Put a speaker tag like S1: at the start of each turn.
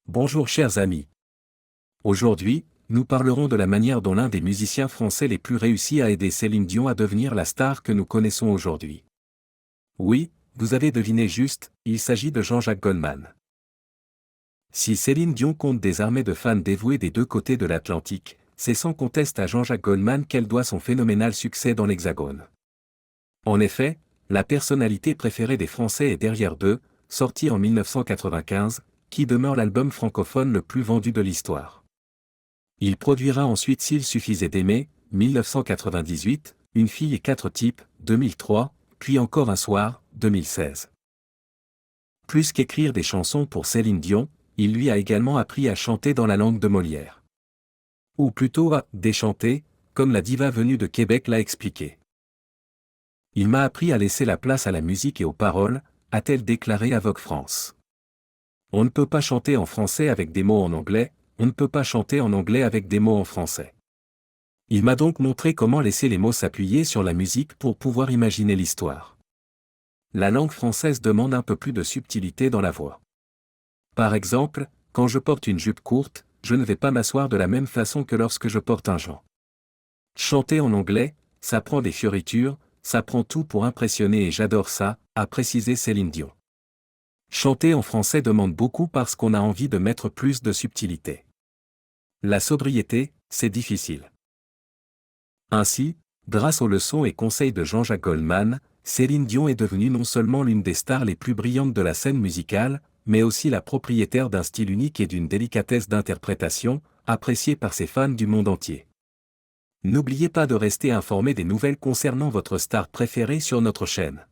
S1: Bonjour chers amis. Aujourd'hui, nous parlerons de la manière dont l'un des musiciens français les plus réussis a aidé Céline Dion à devenir la star que nous connaissons aujourd'hui. Oui, vous avez deviné juste, il s'agit de Jean-Jacques Goldman. Si Céline Dion compte des armées de fans dévoués des deux côtés de l'Atlantique, c'est sans conteste à Jean-Jacques Goldman qu'elle doit son phénoménal succès dans l'Hexagone. En effet, la personnalité préférée des Français est Derrière d'eux, sorti en 1995, qui demeure l'album francophone le plus vendu de l'histoire. Il produira ensuite S'il suffisait d'aimer, 1998, Une fille et quatre types, 2003, puis Encore un soir, 2016. Plus qu'écrire des chansons pour Céline Dion, il lui a également appris à chanter dans la langue de Molière. Ou plutôt à déchanter, comme la diva venue de Québec l'a expliqué. Il m'a appris à laisser la place à la musique et aux paroles, a-t-elle déclaré à Vogue France. On ne peut pas chanter en français avec des mots en anglais, on ne peut pas chanter en anglais avec des mots en français. Il m'a donc montré comment laisser les mots s'appuyer sur la musique pour pouvoir imaginer l'histoire. La langue française demande un peu plus de subtilité dans la voix. Par exemple, quand je porte une jupe courte, je ne vais pas m'asseoir de la même façon que lorsque je porte un gant. Chanter en anglais, ça prend des fioritures, ça prend tout pour impressionner et j'adore ça, a précisé Céline Dion. Chanter en français demande beaucoup parce qu'on a envie de mettre plus de subtilité. La sobriété, c'est difficile. Ainsi, grâce aux leçons et conseils de Jean-Jacques Goldman, Céline Dion est devenue non seulement l'une des stars les plus brillantes de la scène musicale, mais aussi la propriétaire d'un style unique et d'une délicatesse d'interprétation, appréciée par ses fans du monde entier. N'oubliez pas de rester informé des nouvelles concernant votre star préférée sur notre chaîne.